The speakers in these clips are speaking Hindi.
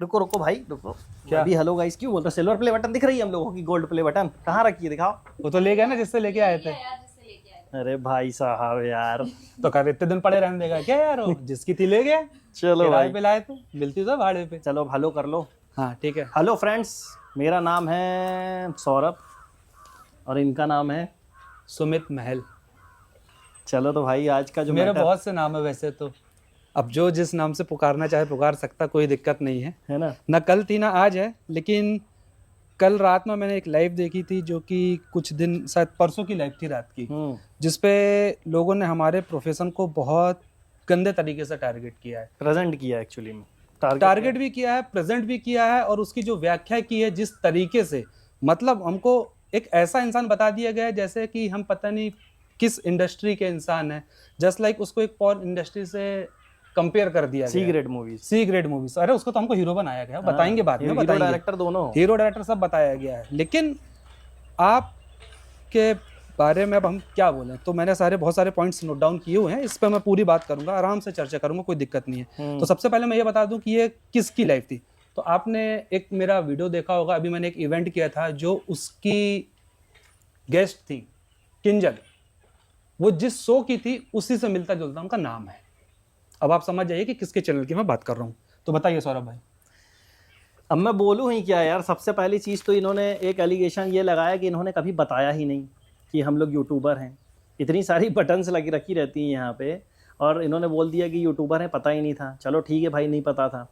रुको रुको भाई रुको। क्या? अभी हेलो गाइस क्यों बोल रहे हो? सिल्वर प्ले बटन दिख रही है हम लोगों की, गोल्ड प्ले बटन कहाँ रखी है दिखाओ। वो तो ले गया ना जिससे लेके आए थे। अरे भाई साहब यार तो कर इतने दिन पड़े रहने देगा क्या यार, वो जिसकी थी ले गया। चलो किराए भाई पे लाए थे, मिलती तो भाड़े पे। चलो अब हेलो कर लो। हाँ ठीक है। हेलो फ्रेंड्स, मेरा नाम है सौरभ और इनका नाम है। सुमित महल। चलो तो भाई आज का जो मेरे मैटर बहुत से नाम है वैसे तो, अब जो जिस नाम से पुकारना चाहे पुकार सकता, कोई दिक्कत नहीं है। है ना। ना कल थी ना आज है, लेकिन कल रात में मैंने एक लाइव देखी थी जो कि कुछ दिन शायद परसों की लाइव थी रात की, जिसपे लोगों ने हमारे प्रोफेशन को बहुत गंदे तरीके से टारगेट किया है। प्रेजेंट किया एक्चुअली में, टारगेट भी किया है, प्रेजेंट भी किया है, और उसकी जो व्याख्या की है जिस तरीके से, मतलब हमको एक ऐसा इंसान बता दिया गया है जैसे कि हम पता नहीं किस इंडस्ट्री के इंसान है। जस्ट लाइक उसको एक पॉर्न इंडस्ट्री से कंपेयर कर दिया सी गया। Grade movies, C grade movies. अरे उसको तो हमको हीरो बनाया गया, बताएंगे बाद में, हीरो बताएंगे। डायरेक्टर दोनों, हीरो डायरेक्टर सब बताया गया है। लेकिन आपके बारे में अब हम क्या बोलें, तो मैंने बहुत सारे पॉइंट्स नोट डाउन किए हुए हैं, इस पर मैं पूरी बात करूंगा, आराम से चर्चा करूंगा, कोई दिक्कत नहीं है। तो सबसे पहले मैं ये बता दूं कि ये किसकी लाइफ थी। तो आपने एक मेरा वीडियो देखा होगा, अभी मैंने एक इवेंट किया था जो उसकी गेस्ट थी किंजल, वो जिस शो की थी उसी से मिलता जुलता उनका नाम है। अब आप समझ जाइए कि किसके चैनल की मैं बात कर रहा हूँ। तो बताइए सौरभ भाई। अब मैं बोलूँ ही क्या यार। सबसे पहली चीज़ तो इन्होंने एक एलिगेशन ये लगाया कि इन्होंने कभी बताया ही नहीं कि हम लोग यूट्यूबर हैं। इतनी सारी बटन्स लगी रखी रहती हैं यहाँ पे, और इन्होंने बोल दिया कि यूट्यूबर हैं, पता ही नहीं था। चलो ठीक है भाई, नहीं पता था।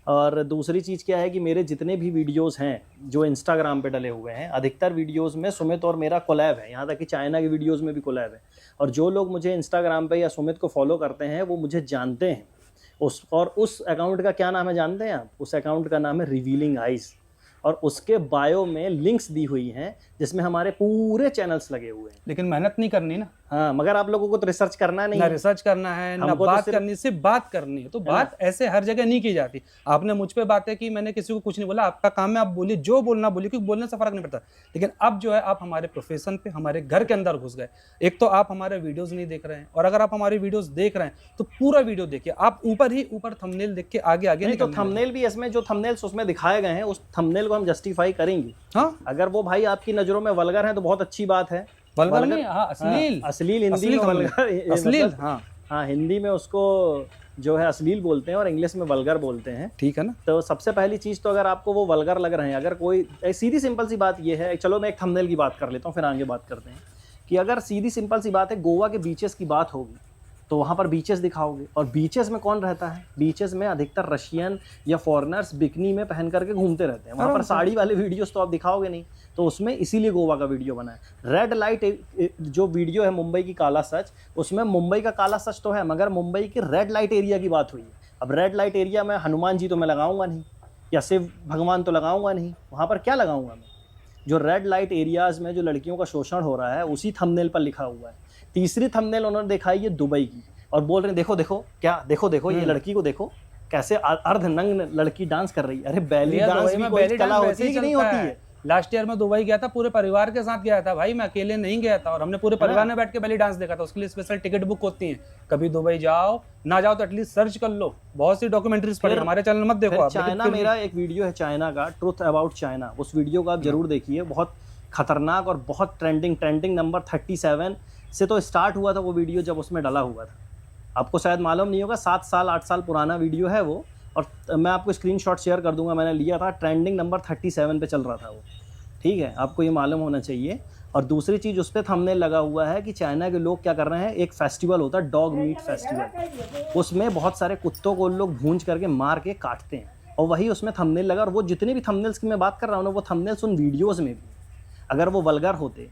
और दूसरी चीज़ क्या है कि मेरे जितने भी वीडियोस हैं जो इंस्टाग्राम पे डले हुए हैं, अधिकतर वीडियोस में सुमित और मेरा कोलैब है, यहाँ तक कि चाइना की वीडियोस में भी कोलैब है। और जो लोग मुझे इंस्टाग्राम पे या सुमित को फॉलो करते हैं वो मुझे जानते हैं। उस अकाउंट का क्या नाम है जानते हैं आप? उस अकाउंट का नाम है रिवीलिंग आइज़, और उसके बायो में लिंक्स दी हुई हैं जिसमें हमारे पूरे चैनल्स लगे हुए हैं। लेकिन मेहनत नहीं करनी ना। हाँ, मगर आप लोगों को तो रिसर्च करना नहीं ना है। रिसर्च करना है, ना हमको तो बात करनी, सिर्फ बात करनी है। तो बात ऐसे हर जगह नहीं की जाती। आपने मुझ पे बातें की, मैंने किसी को कुछ नहीं बोला, आपका काम है आप बोलिए, जो बोलना बोलिए, क्योंकि बोलने से फर्क नहीं पड़ता। लेकिन अब जो है आप हमारे प्रोफेशन पे, हमारे घर के अंदर घुस गए। एक तो आप हमारे वीडियोस नहीं देख रहे हैं, और अगर आप हमारी वीडियोस देख रहे हैं तो पूरा वीडियो देखिए। आप ऊपर थंबनेल देख के आगे आगे नहीं, तो थंबनेल भी इसमें जो थंबनेल्स उसमें दिखाए गए हैं उस थंबनेल को हम जस्टिफाई करेंगे। हाँ, अगर वो भाई आपकी नज़रों में वल्गर है तो बहुत अच्छी बात है। वल्गर नहीं, हाँ अश्लील, अश्लील हिंदी में वल्गर, अश्लील, मतलब हाँ हिंदी में उसको जो है अश्लील बोलते हैं और इंग्लिश में वल्गर बोलते हैं। ठीक है ना। तो सबसे पहली चीज़ तो अगर आपको वो वल्गर लग रहे हैं, अगर कोई सीधी सिंपल सी बात ये है, चलो मैं एक थंबनेल की बात कर लेता हूँ फिर आगे बात करते हैं, कि अगर सीधी सिंपल सी बात है, गोवा के बीचेस की बात होगी तो वहाँ पर बीचेस दिखाओगे, और बीचेस में कौन रहता है? बीचेस में अधिकतर रशियन या फॉरेनर्स बिकनी में पहन करके घूमते रहते हैं। वहाँ पर साड़ी वाले वीडियोस तो आप दिखाओगे नहीं, तो उसमें इसीलिए गोवा का वीडियो बना है। रेड लाइट जो वीडियो है मुंबई की काला सच, उसमें मुंबई का काला सच तो है, मगर मुंबई के रेड लाइट एरिया की बात हुई है। अब रेड लाइट एरिया में हनुमान जी तो मैं लगाऊंगा नहीं, या शिव भगवान तो लगाऊंगा नहीं, वहाँ पर क्या लगाऊंगा मैं? जो रेड लाइट एरियाज़ में जो लड़कियों का शोषण हो रहा है उसी थंबनेल पर लिखा हुआ है। तीसरी थंबनेल उन्होंने दिखाई है दुबई की, और बोल रहे हैं देखो देखो क्या, देखो देखो ये लड़की को देखो कैसे अर्धनग्न लड़की डांस कर रही है। अरे बेली डांस भी कोई कला होती है कि नहीं होती है? लास्ट ईयर में दुबई गया था, पूरे परिवार के साथ गया था भाई, मैं अकेले नहीं गया था, और हमने पूरे परिवार ने बैठ के बेली डांस देखा था। उसके लिए स्पेशल टिकट बुक होती है। कभी दुबई जाओ ना जाओ तो एटलीस्ट सर्च कर लो, बहुत सी डॉक्यूमेंट्रीज पड़े, हमारे चैनल मत देखो आप। चाइना, मेरा एक वीडियो है चाइना का, ट्रूथ अबाउट चाइना, उस वीडियो को आप जरूर देखिए। बहुत खतरनाक और बहुत ट्रेंडिंग नंबर 37 से तो स्टार्ट हुआ था वो वीडियो जब उसमें डला हुआ था। आपको शायद मालूम नहीं होगा, 7 साल 8 साल पुराना वीडियो है वो, और मैं आपको स्क्रीनशॉट शेयर कर दूंगा, मैंने लिया था, ट्रेंडिंग नंबर 37 पे चल रहा था वो। ठीक है, आपको ये मालूम होना चाहिए। और दूसरी चीज़ उस पर थंबनेल लगा हुआ है कि चाइना के लोग क्या कर रहे हैं, एक फेस्टिवल होता है डॉग मीट फेस्टिवल, उसमें बहुत सारे कुत्तों को लोग भूंज करके मार के काटते हैं, और वही उसमें थंबनेल लगा। और वो जितने भी थंबनेल्स की मैं बात कर रहा हूँ ना, वो थंबनेल्स उन वीडियोज़ में भी, अगर वो वल्गर होते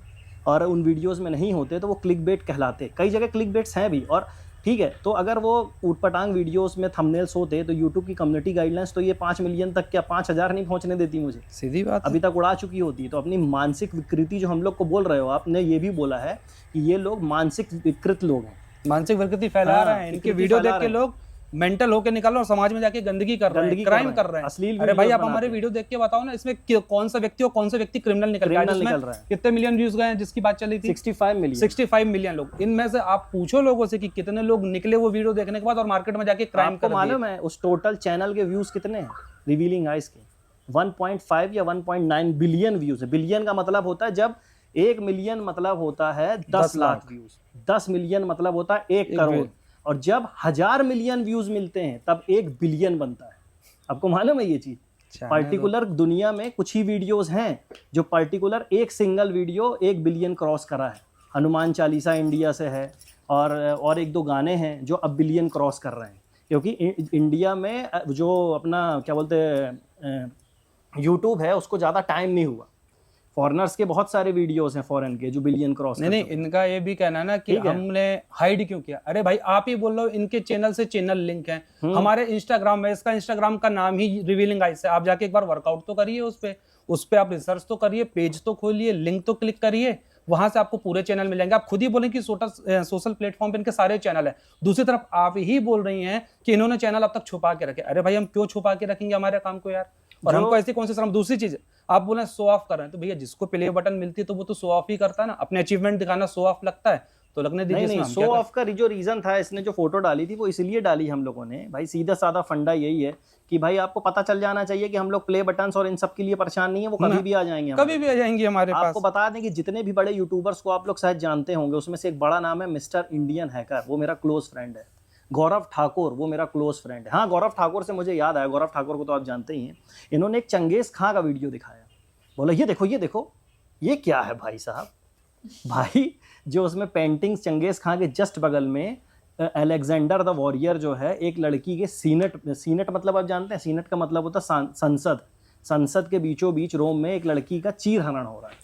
और उन वीडियोज़ में नहीं होते तो वो क्लिकबेट कहलाते। कई जगह क्लिकबेट्स हैं भी, और ठीक है, तो अगर वो ऊटपटांग वीडियोस में थंबनेल्स होते तो यूट्यूब की कम्युनिटी गाइडलाइंस तो ये 5 मिलियन तक, क्या 5000 नहीं पहुंचने देती मुझे, सीधी बात अभी तक उड़ा चुकी होती। तो अपनी मानसिक विकृति जो हम लोग को बोल रहे हो, आपने ये भी बोला है कि ये लोग मानसिक विकृत लोग हैं, मानसिक विकृति फैला रहे हैं। इनके वीडियो देख के लोग मेंटल होके निकल रहे हैं और समाज में जाके गंदगी कर रहे हैं, क्राइम कर रहे हैं, अश्लील। अरे भाई आप हमारे वीडियो देख के बताओ ना, इसमें कौन सा व्यक्ति और कौन सा व्यक्ति क्रिमिनल निकल रहा है? कितने मिलियन व्यूज गए हैं जिसकी बात चली थी? 65 मिलियन लोग। इनमें से आप पूछो लोगों से कि कितने लोग निकले वो वीडियो देखने के बाद और मार्केट में जाके क्राइम कर। मालूम है उस टोटल चैनल के व्यूज कितने हैं? रिवीलिंग आइज के 1.5 या 1.9 बिलियन व्यूज है। बिलियन का मतलब होता है जब 1 मिलियन मतलब होता है 10 लाख व्यूज, 10 मिलियन मतलब होता है 1 करोड़, और जब 1000 मिलियन व्यूज मिलते हैं तब 1 बिलियन बनता है। आपको मालूम है ये चीज? पर्टिकुलर दुनिया में कुछ ही वीडियोस हैं जो पर्टिकुलर एक सिंगल वीडियो 1 बिलियन क्रॉस करा है। हनुमान चालीसा इंडिया से है, और एक दो गाने हैं जो अब बिलियन क्रॉस कर रहे हैं, क्योंकि इंडिया में जो अपना क्या बोलते हैं यूट्यूब है उसको ज़्यादा टाइम नहीं हुआ। फॉरेनर्स के बहुत सारे वीडियोस हैं फॉरेन के जो बिलियन क्रॉस नहीं, इनका ये भी कहना है ना कि हमने हाइड क्यों किया। अरे भाई आप ही बोल रहे हो इनके चैनल से चैनल लिंक है हमारे इंस्टाग्राम में, इसका इंस्टाग्राम का नाम ही रिवीलिंग आइज है। आप जाके एक बार वर्कआउट तो करिए उस पे आप रिसर्च तो करिए, पेज तो खोलिए, लिंक तो क्लिक करिए, वहां से आपको पूरे चैनल मिलेंगे। आप खुद ही बोलें कि सोशल प्लेटफॉर्म पे इनके सारे चैनल है। दूसरी तरफ आप ही बोल रही हैं कि इन्होंने चैनल अब तक छुपा के रखे। अरे भाई हम क्यों छुपा के रखेंगे हमारे काम को यार, और हमको ऐसी कौन सी शर्म। दूसरी चीज आप बोले शो ऑफ कर रहे हैं, तो भैया जिसको प्ले बटन मिलती है तो वो तो शो ऑफ ही करता है ना, अपने अचीवमेंट दिखाना शो ऑफ लगता है तो लगने दीजिए। नहीं, शो ऑफ का जो रीजन था, इसने जो फोटो डाली थी वो इसलिए डाली हम लोगों ने भाई, सीधा साधा फंडा यही है कि भाई आपको पता चल जाना चाहिए कि हम लोग प्ले बटन्स और इन सब के लिए परेशान नहीं है, वो कभी भी आ जाएंगे, कभी भी आ जाएंगे हमारे पास। आपको बता दें कि जितने भी बड़े यूट्यूबर्स को आप लोग शायद जानते होंगे उसमें से एक बड़ा नाम है मिस्टर इंडियन हैकर, वो मेरा क्लोज फ्रेंड है। गौरव ठाकुर, वो मेरा क्लोज फ्रेंड है। हाँ, गौरव ठाकुर से मुझे याद आया, गौरव ठाकुर को तो आप जानते ही हैं। इन्होंने एक चंगेज खां का वीडियो दिखाया, बोला ये देखो ये क्या है भाई साहब। भाई जो उसमें पेंटिंग्स चंगेज खां के जस्ट बगल में अलेक्जेंडर द वॉरियर जो है एक लड़की के सीनेट मतलब आप जानते हैं, सीनेट का मतलब होता है संसद के बीचों बीच रोम में एक लड़की का चीर हरण हो रहा है।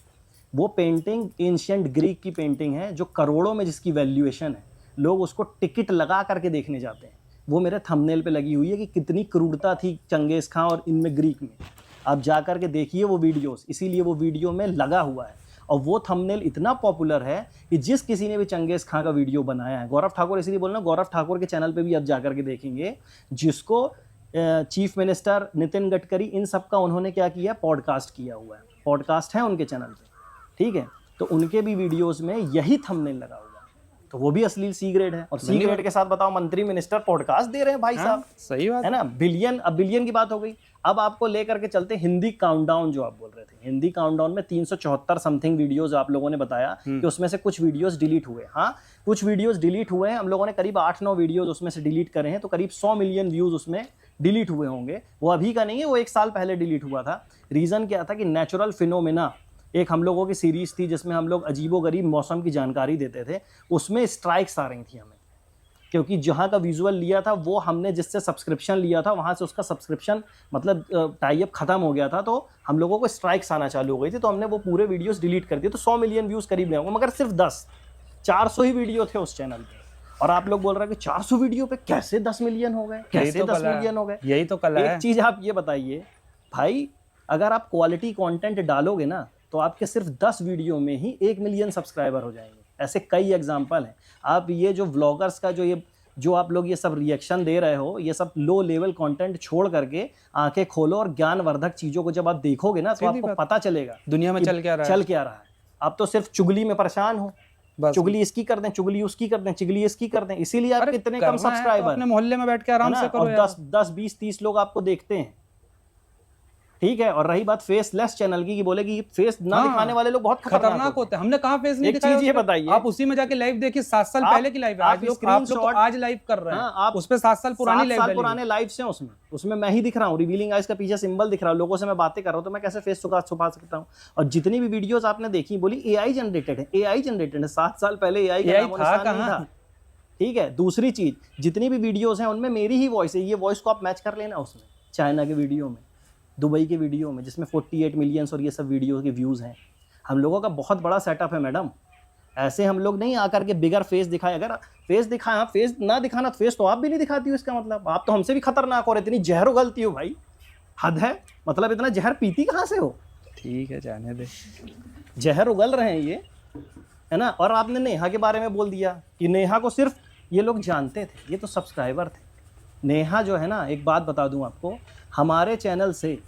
वो पेंटिंग एंशिएंट ग्रीक की पेंटिंग है जो करोड़ों में जिसकी वैल्यूएशन है, लोग उसको टिकट लगा करके देखने जाते हैं। वो मेरे थंबनेल पे लगी हुई है कि कितनी क्रूरता थी चंगेज खां और इनमें ग्रीक में। आप जा करके देखिए वो वीडियोस, इसीलिए वो वीडियो में लगा हुआ है। और वो थंबनेल इतना पॉपुलर है कि जिस किसी ने भी चंगेज खां का वीडियो बनाया है, गौरव ठाकुर इसलिए बोल रहा हूं, गौरव ठाकुर के चैनल पे भी आप जा करके देखेंगे, जिसको चीफ मिनिस्टर नितिन गडकरी इन सब का उन्होंने क्या किया, पॉडकास्ट किया हुआ है, पॉडकास्ट है उनके चैनल पे, ठीक है। तो उनके भी वीडियोस में यही थंबनेल लगा हुआ है, तो वो भी अश्लील सी ग्रेड है। और सी ग्रेड के साथ बताओ मंत्री मिनिस्टर पॉडकास्ट दे रहे हैं भाई साहब, सही बात है ना। बिलियन, अब बिलियन की बात हो गई। अब आपको लेकर के चलते हिंदी काउंटडाउन, जो आप बोल रहे थे, हिंदी काउंटडाउन में 374 समथिंग वीडियोस आप लोगों ने बताया कि उसमें से कुछ वीडियोस डिलीट हुए। हाँ, कुछ वीडियोस डिलीट हुए हैं, हम लोगों ने करीब 8-9 वीडियोस उसमें से डिलीट करे हैं, तो करीब 100 मिलियन व्यूज उसमें डिलीट हुए होंगे। वो अभी का नहीं है, वो 1 साल पहले डिलीट हुआ था। रीजन क्या था कि नेचुरल फिनोमेना एक हम लोगों की सीरीज थी जिसमें हम लोग अजीबोगरीब मौसम की जानकारी देते थे, उसमें स्ट्राइक्स आ रही थी हमें, क्योंकि जहाँ का विजुअल लिया था वो हमने जिससे सब्सक्रिप्शन लिया था वहाँ से उसका सब्सक्रिप्शन मतलब टाई अप खत्म हो गया था, तो हम लोगों को स्ट्राइक्स आना चालू हो गई थी, तो हमने वो पूरे वीडियोस डिलीट कर दिए। तो 100 मिलियन व्यूज़ करीब होंगे, मगर सिर्फ 400 ही वीडियो थे उस चैनल पे। और आप लोग बोल रहे हैं कि 400 वीडियो पे कैसे 10 मिलियन हो गए, कैसे 10 मिलियन हो गए। यही तो कला है। एक चीज़ आप ये बताइए भाई, अगर आप क्वालिटी कॉन्टेंट डालोगे ना तो आपके सिर्फ 10 वीडियो में ही 1 मिलियन सब्सक्राइबर हो जाएंगे। ऐसे कई एग्जाम्पल हैं। आप ये जो व्लॉगर्स का जो आप लोग ये सब रिएक्शन दे रहे हो, ये सब लो लेवल कंटेंट छोड़ करके आंखें खोलो और ज्ञानवर्धक चीज़ों को जब आप देखोगे ना तो आपको पता चलेगा दुनिया में चल क्या रहा है। आप तो सिर्फ चुगली में परेशान हो, चुगली इसकी कर दें, चुगली उसकी कर दें, चुगली इसकी कर दें, इसीलिए आप कितने कम सब्सक्राइबर। अपने मोहल्ले में बैठ के आराम से करो, 10, 20, 30 लोग आपको देखते हैं, ठीक है। और रही बात फेसलेस चैनल की, बोले कि फेस ना दिखाने वाले लोग बहुत खतरनाक होते हैं। हमने कहाँ फेस नहीं दिखाया? एक चीज ये बताइए, आप उसी में जाके लाइव देखिए, 7 साल पहले की लाइव है। आप लोग आज लाइव कर रहे हैं, आप उस पे 7 साल पुरानी लाइव, पुराने लाइव्स हैं उसमें मैं ही दिख रहा हूँ, रिवीलिंग आइज का पीछे सिंबल दिख रहा है, लोगों से मैं बातें कर रहा हूँ, तो मैं कैसे फेस छुपा सकता हूँ। और जितनी भी वीडियोस आपने देखी, बोली एआई जनरेटेड है, एआई जनरेटेड है। 7 साल पहले एआई का नामो निशान नहीं था, ठीक है। दूसरी चीज, जितनी भी वीडियोस हैं उनमें मेरी ही वॉइस है, ये वॉइस को आप मैच कर लेना उसमें, चाइना के वीडियो में, दुबई के वीडियो में, जिसमें 48 मिलियंस और ये सब वीडियो के व्यूज़ हैं। हम लोगों का बहुत बड़ा सेटअप है मैडम। ऐसे हम लोग नहीं आकर के बिगर फेस दिखाए। अगर फेस दिखाए, फेस ना दिखाना, फेस तो आप भी नहीं दिखाती हो, इसका मतलब आप तो हमसे भी खतरनाक हो रहे। इतनी जहर उगलती हो भाई, हद है। मतलब इतना जहर पीती कहाँ से हो? ठीक है, जाने दे, जहर उगल रहे हैं ये, है ना। और आपने नेहा के बारे में बोल दिया कि नेहा को सिर्फ ये लोग जानते थे, ये तो सब्सक्राइबर थे। नेहा जो है ना, एक बात बता दूं आपको, हमारे चैनल से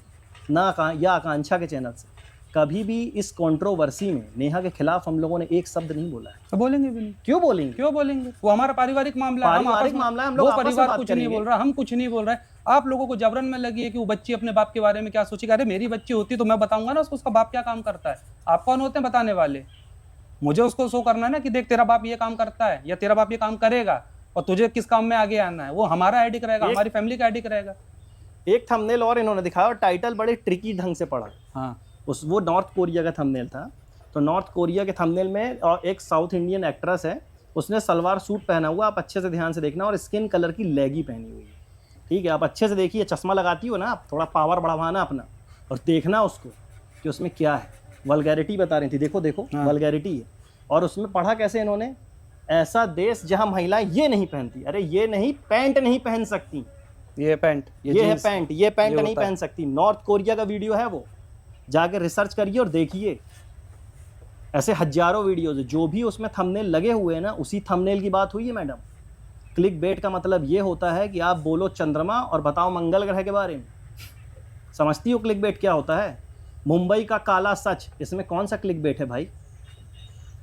ना या आकांक्षा के चैनल से कभी भी इस कंट्रोवर्सी में नेहा के खिलाफ हम लोगों ने एक शब्द नहीं बोला है। तो बोलेंगे भी नहीं। क्यों बोलेंगे? क्यों बोलेंगे? वो हमारा पारिवारिक मामला है, पारिवारिक मामला है, हम लोग वो आपस में परिवार बात कुछ नहीं करेंगे। बोल रहा, हम कुछ नहीं बोल रहे। आप लोगों को जबरन में लगी है कि वो बच्ची अपने बाप के बारे में क्या सोचेगी। अरे मेरी बच्ची होती तो मैं बताऊंगा ना उसको उसका बाप क्या काम करता है। आप कौन होते हैं बताने वाले? मुझे उसको शो करना है ना कि देख तेरा बाप ये काम करता है या तेरा बाप ये काम करेगा और तुझे किस काम में आगे आना है। वो हमारा एडिक रहेगा, हमारी फैमिली का एडिक रहेगा। एक थंबनेल और इन्होंने दिखाया और टाइटल बड़े ट्रिकी ढंग से पढ़ा। हाँ, वो नॉर्थ कोरिया का थंबनेल था। तो नॉर्थ कोरिया के थंबनेल में और एक साउथ इंडियन एक्ट्रेस है, उसने सलवार सूट पहना हुआ, आप अच्छे से ध्यान से देखना, और स्किन कलर की लेगी पहनी हुई है। ठीक है, आप अच्छे से देखिए, चश्मा लगाती हो ना आप, थोड़ा पावर बढ़ाना अपना और देखना उसको कि उसमें क्या है। वल्गैरिटी बता रही थी, देखो देखो हाँ। वल्गैरिटी है। और उसमें पढ़ा कैसे इन्होंने, ऐसा देश जहां महिलाएं ये नहीं पहनती। अरे ये नहीं, पैंट नहीं पहन सकती, ये पैंट, ये है जीन्स, पैंट, ये पैंट ये नहीं होता है। पहन सकती। नॉर्थ कोरिया का वीडियो है, वो जाके रिसर्च करिए और देखिए। ऐसे हजारों वीडियोज है, जो भी उसमें थंबनेल लगे हुए हैं ना, उसी थंबनेल की बात हुई है मैडम। क्लिक बेट का मतलब ये होता है कि आप बोलो चंद्रमा और बताओ मंगल ग्रह के बारे में। समझती हो क्लिक बेट क्या होता है? मुंबई का काला सच, इसमें कौन सा क्लिक बेट है भाई?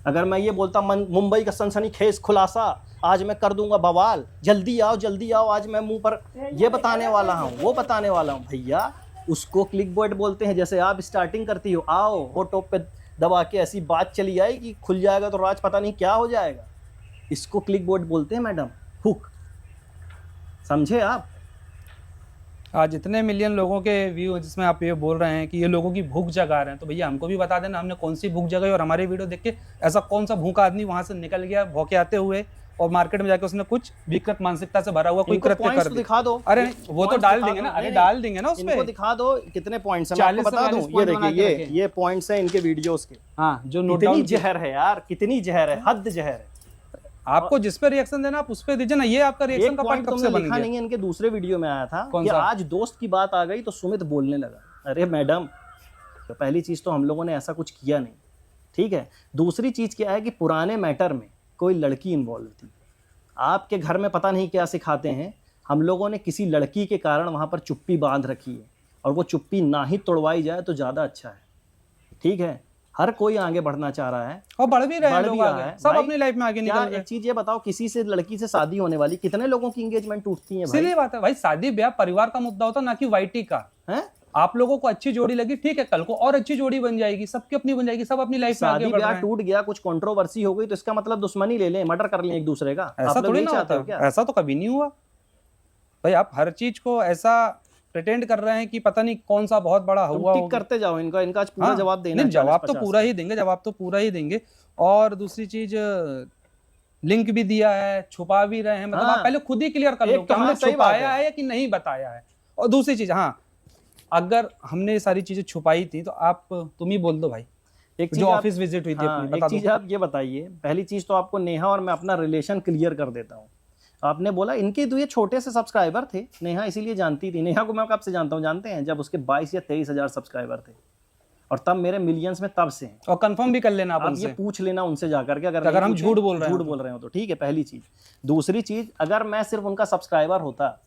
अगर मैं ये बोलता मुंबई का सनसनीखेज खुलासा, आज मैं कर दूंगा बवाल, जल्दी आओ, आज मैं मुंह पर ये बताने वाला हूँ, वो बताने वाला हूँ। भैया उसको क्लिक बेट बोलते हैं। जैसे आप स्टार्टिंग करती हो, आओ वो टॉप पे दबा के ऐसी बात चली आई कि खुल जाएगा तो राज पता नहीं क्या हो जाएगा, इसको क्लिक बेट बोलते हैं मैडम, हुक। समझे आप? आज इतने मिलियन लोगों के व्यू हैं जिसमें आप ये बोल रहे हैं कि ये लोगों की भूख जगा रहे हैं, तो भैया हमको भी बता देना हमने कौन सी भूख जगाई और हमारे वीडियो देख के ऐसा कौन सा भूखा आदमी वहां से निकल गया भौके आते हुए और मार्केट में जाके उसने कुछ विकृत मानसिकता से भरा हुआ कोई इनको कृत्य points कर तो दिया। दिखा दो। अरे वो तो points डाल दिखा देंगे दो। ना, अरे नहीं, डाल देंगे ना इनको उसपे। दिखा दो कितने पॉइंट्स हैं, मैं 40 आपको से बता दूं। 42 ये point बना के देखिए, ये पॉइंट्स हैं इनके वीडियोस के। हाँ, जो नोट कितनी डाउन जहर है यार, कितनी जहर है, हद जहर है। आपको जिस पे रिएक्शन देना आप उस पे दीजिए ना। ये आपका रिएक्शन एक का पार्ट पॉइंट कब तुमने से बन लिखा गया? नहीं है, इनके दूसरे वीडियो में आया था कौन कि सा? आज दोस्त की बात आ गई तो सुमित बोलने लगा। अरे मैडम, तो पहली चीज तो हम लोगों ने ऐसा कुछ किया नहीं, ठीक है। दूसरी चीज क्या है कि पुराने मैटर में कोई लड़की इन्वॉल्व थी। आपके घर में पता नहीं क्या सिखाते हैं, हम लोगों ने किसी लड़की के कारण वहां पर चुप्पी बांध रखी है, और वो चुप्पी ना ही तोड़वाई जाए तो ज्यादा अच्छा है, ठीक है। हर कोई आगे बढ़ना चाह रहा है और बढ़ भी रहे हैं बढ़ भी लोग रहा आगे, है सब भाई। अपनी लाइफ में आगे क्या निकल गए। एक चीज ये बताओ, किसी से लड़की से शादी होने वाली कितने लोगों की एंगेजमेंट टूटती है भाई? सीधी बात है भाई, शादी ब्याह परिवार का मुद्दा होता ना कि वाईटी का। हैं? आप लोगों को अच्छी जोड़ी लगी, ठीक है, कल को और अच्छी जोड़ी बन जाएगी, सबकी अपनी बन जाएगी, सब अपनी लाइफ में आगे शादी बढ़ ब्याह रहे हैं। टूट गया, कुछ कंट्रोवर्सी हो गई तो इसका मतलब दुश्मनी ले लें, मर्डर कर लें एक दूसरे का? आप ऐसा लोग थोड़ी यही ना चाहते होता हो क्या? ऐसा तो कभी नहीं हुआ भाई। आप हर चीज को ऐसा प्रिटेंड कर रहे हैं कि पता नहीं कौन सा बहुत बड़ा तुम हुआ टिक होगा। करते जाओ, इनका इनका आज पूरा हाँ, जवाब देना नहीं, है, जवाब तो 40-50 पूरा ही देंगे, जवाब तो पूरा ही देंगे। और दूसरी चीज, लिंक भी दिया है, छुपा भी रहे हैं, मतलब हाँ। आप पहले खुद ही क्लियर कर लो एक कि तो हमने हाँ, सही बात छुपाया है। है या कि नहीं बताया है। और दूसरी चीज, हाँ, अगर हमने ये सारी चीजें छुपाई थी तो आप तुम ही बोल दो भाई। एक चीज जो आप- ऑफिस विजिट हुई थी हाँ, अपनी, एक बता चीज दो। आप ये बताइए। पहली चीज तो आपको नेहा और मैं अपना रिलेशन क्लियर कर देता हूँ। आपने बोला इनके तो ये छोटे से सब्सक्राइबर थे, नेहा इसीलिए जानती थी। नेहा को मैं कब से जानता हूँ जानते हैं? जब उसके 22 या 23 हजार सब्सक्राइबर थे, और तब मेरे मिलियंस में तब से हैं। और कंफर्म भी कर लेना आप आप उनसे। ये पूछ लेना उनसे जाकर के, अगर अगर नहीं हम पूछे, झूठ बोल रहे हैं झूठ बोल रहे हो तो ठीक है, पहली चीज। दूसरी चीज, अगर मैं सिर्फ उनका सब्सक्राइबर होता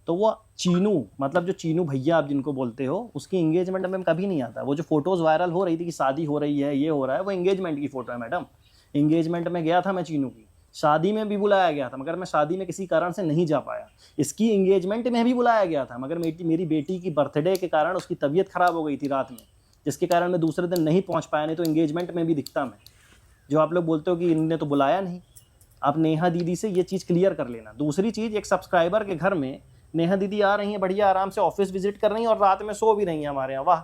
तो वो चीनू, मतलब जो चीनू भैया आप जिनको बोलते हो, उसकी एंगेजमेंट में कभी नहीं आता। वो जो फोटोज वायरल हो रही थी कि शादी हो रही है, ये हो रहा है, वो एंगेजमेंट की फोटो है मैडम। एंगेजमेंट में गया था मैं चीनू की, शादी में भी बुलाया गया था, मगर मैं शादी में किसी कारण से नहीं जा पाया। इसकी एंगेजमेंट में भी बुलाया गया था, मगर मेरी बेटी की बर्थडे के कारण उसकी तबीयत खराब हो गई थी रात में, जिसके कारण मैं दूसरे दिन नहीं पहुंच पाया। नहीं तो एंगेजमेंट में भी दिखता मैं। जो आप लोग बोलते हो कि इनने तो बुलाया नहीं, आप नेहा दीदी से ये चीज़ क्लियर कर लेना। दूसरी चीज़, एक सब्सक्राइबर के घर में नेहा दीदी आ रही हैं, बढ़िया आराम से ऑफिस विजिट कर रही हैं और रात में सो भी रही हैं हमारे यहाँ। वाह,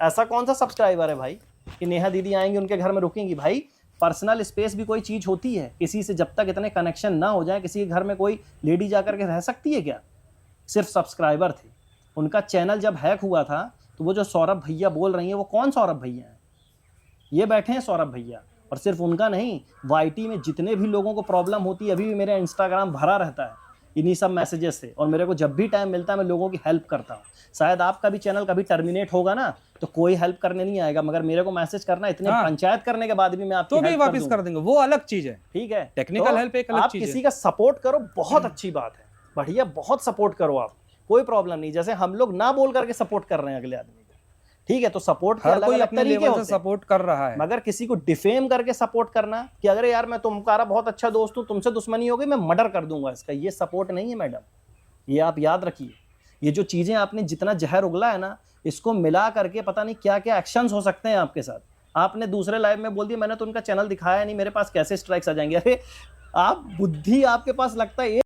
ऐसा कौन सा सब्सक्राइबर है भाई कि नेहा दीदी आएंगी उनके घर में रुकेंगी? भाई पर्सनल स्पेस भी कोई चीज़ होती है, किसी से जब तक इतने कनेक्शन ना हो जाए, किसी के घर में कोई लेडी जाकर के रह सकती है क्या? सिर्फ सब्सक्राइबर थे। उनका चैनल जब हैक हुआ था तो वो जो सौरभ भैया बोल रही हैं, वो कौन सौरभ भैया हैं? ये बैठे हैं सौरभ भैया। और सिर्फ उनका नहीं, वाईटी में जितने भी लोगों को प्रॉब्लम होती है, अभी भी मेरा इंस्टाग्राम भरा रहता है इन्हीं सब मैसेजेस से, और मेरे को जब भी टाइम मिलता है मैं लोगों की हेल्प करता हूँ। शायद आपका भी चैनल कभी टर्मिनेट होगा ना तो कोई हेल्प करने नहीं आएगा, मगर मेरे को मैसेज करना, इतने हाँ। पंचायत करने के बाद भी मैं आपकी तो भी हेल्प कर वापस दूंगा। कर देंगे, वो अलग चीज है। ठीक है, टेक्निकल तो हेल्प एक अलग आप चीज है। किसी का सपोर्ट करो, बहुत अच्छी बात है, बढ़िया, बहुत सपोर्ट करो आप, कोई प्रॉब्लम नहीं। जैसे हम लोग ना बोल करके सपोर्ट कर रहे हैं अगले आदमी को, ठीक है, तो सपोर्ट के हर अलग कोई अलग अपने तरीके लेवल होते से हैं। सपोर्ट कर रहा है। मगर किसी को डिफेम करके सपोर्ट करना कि अगर यार मैं तुम्हारा बहुत अच्छा दोस्त हूं, तुमसे दुश्मनी हो गई, मैं मर्डर कर दूंगा इसका, ये सपोर्ट नहीं है मैडम। ये आप याद रखिए। ये जो चीजें आपने जितना जहर उगला है ना, इसको मिला करके पता नहीं क्या क्या एक्शंस हो सकते हैं आपके साथ। आपने दूसरे लाइव में बोल दिया मैंने तो उनका चैनल दिखाया नहीं, मेरे पास कैसे स्ट्राइक्स आ जाएंगे। अरे आप बुद्धि आपके पास लगता है